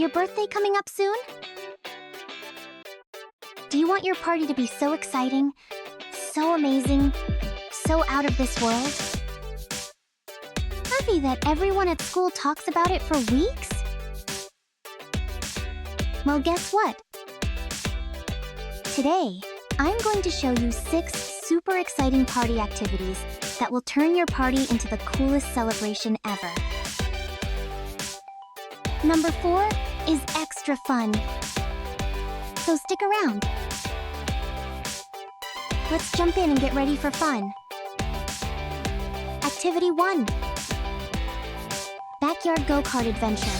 your birthday coming up soon? Do you want your party to be so exciting, so amazing, so out of this world? Happy that everyone at school talks about it for weeks? Well, guess what? Today, I'm going to show you 6 super exciting party activities that will turn your party into the coolest celebration ever. Number 4 is extra fun. So stick around. Let's jump in and get ready for fun. Activity 1. Backyard go-kart adventure.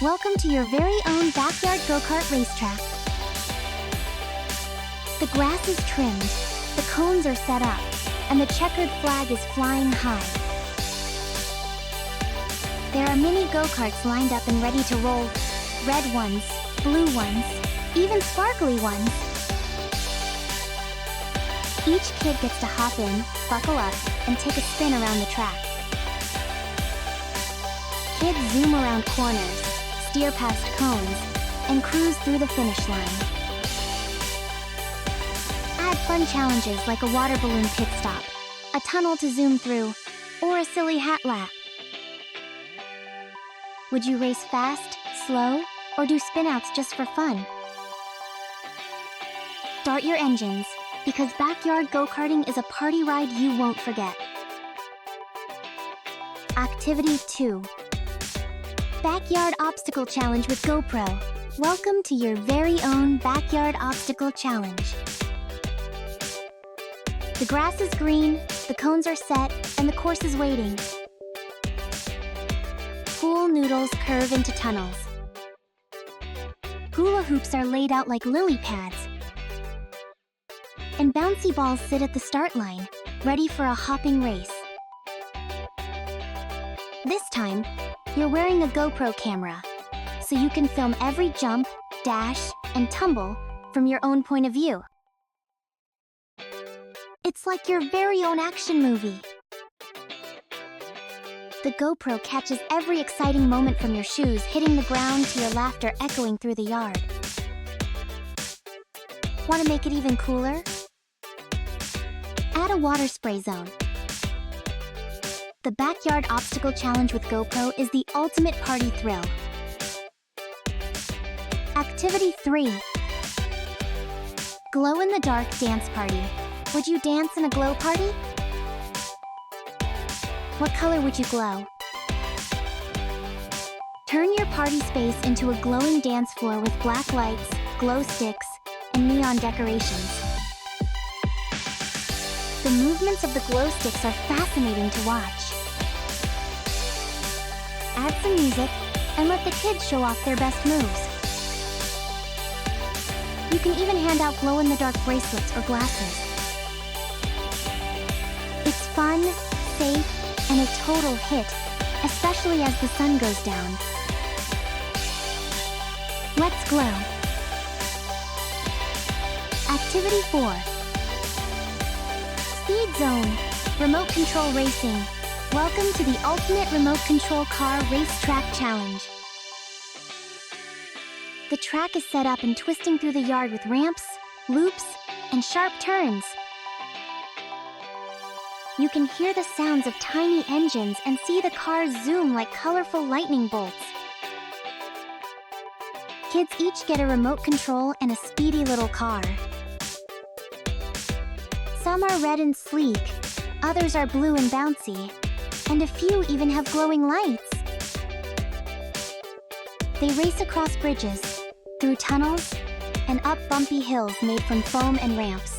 Welcome to your very own backyard go-kart racetrack. The grass is trimmed, the cones are set up, and the checkered flag is flying high. There are mini go-karts lined up and ready to roll. Red ones, blue ones, even sparkly ones. Each kid gets to hop in, buckle up, and take a spin around the track. Kids zoom around corners, steer past cones, and cruise through the finish line. Add fun challenges like a water balloon pit stop, a tunnel to zoom through, or a silly hat lap. Would you race fast, slow, or do spin-outs just for fun? Start your engines, because backyard go-karting is a party ride you won't forget. Activity 2. Backyard Obstacle Challenge with GoPro. Welcome to your very own Backyard Obstacle Challenge. The grass is green, the cones are set, and the course is waiting. Pool noodles curve into tunnels. Hula hoops are laid out like lily pads. And bouncy balls sit at the start line, ready for a hopping race. This time, you're wearing a GoPro camera, so you can film every jump, dash, and tumble from your own point of view. It's like your very own action movie. The GoPro catches every exciting moment from your shoes hitting the ground to your laughter echoing through the yard. Want to make it even cooler? Add a water spray zone. The Backyard Obstacle Challenge with GoPro is the ultimate party thrill. Activity 3. Glow-in-the-dark dance party. Would you dance in a glow party? What color would you glow? Turn your party space into a glowing dance floor with black lights, glow sticks, and neon decorations. The movements of the glow sticks are fascinating to watch. Add some music and let the kids show off their best moves. You can even hand out glow-in-the-dark bracelets or glasses. It's fun, safe, and a total hit, especially as the sun goes down. Let's glow. Activity 4. Speed Zone. Remote Control Racing. Welcome to the ultimate remote control car racetrack challenge. The track is set up and twisting through the yard with ramps, loops, and sharp turns. You can hear the sounds of tiny engines and see the cars zoom like colorful lightning bolts. Kids each get a remote control and a speedy little car. Some are red and sleek, others are blue and bouncy, and a few even have glowing lights. They race across bridges, through tunnels, and up bumpy hills made from foam and ramps.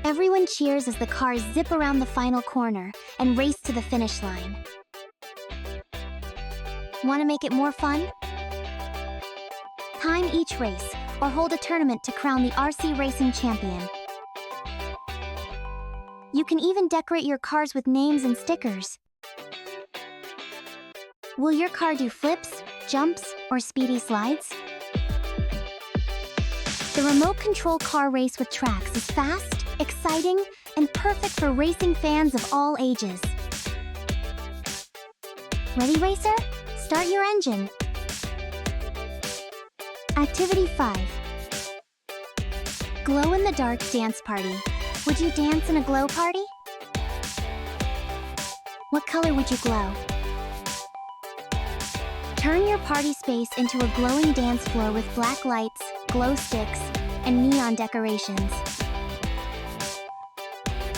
Everyone cheers as the cars zip around the final corner and race to the finish line. Want to make it more fun? Time each race, or hold a tournament to crown the RC Racing Champion. You can even decorate your cars with names and stickers. Will your car do flips, jumps, or speedy slides? The remote control car race with tracks is fast, exciting, and perfect for racing fans of all ages. Ready, racer? Start your engine. Activity 5. Glow-in-the-dark dance party. Would you dance in a glow party? What color would you glow? Turn your party space into a glowing dance floor with black lights, glow sticks, and neon decorations.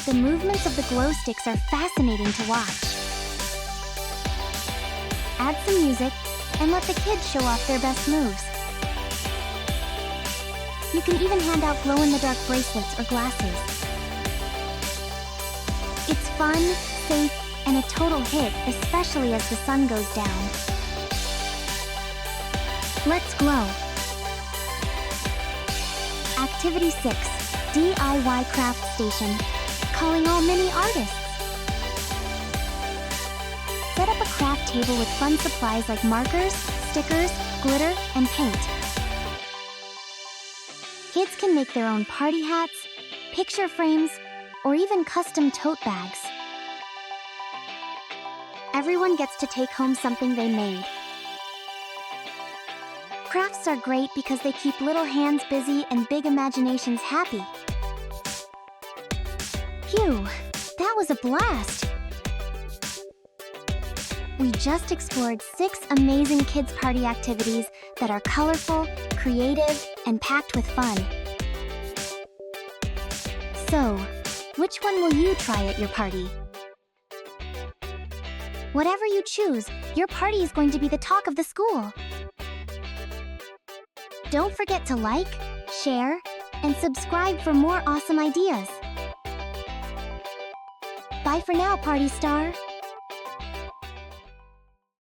The movements of the glow sticks are fascinating to watch. Add some music and let the kids show off their best moves. You can even hand out glow-in-the-dark bracelets or glasses. It's fun, safe, and a total hit, especially as the sun goes down. Let's glow. Activity 6. DIY craft station. Calling all mini artists. Set up a craft table with fun supplies like markers, stickers, glitter, and paint. Kids can make their own party hats, picture frames, or even custom tote bags. Everyone gets to take home something they made. Crafts are great because they keep little hands busy and big imaginations happy. Phew, that was a blast! We just explored 6 amazing kids' party activities that are colorful, creative, and packed with fun. So, which one will you try at your party? Whatever you choose, your party is going to be the talk of the school. Don't forget to like, share, and subscribe for more awesome ideas. Bye for now, Party Star!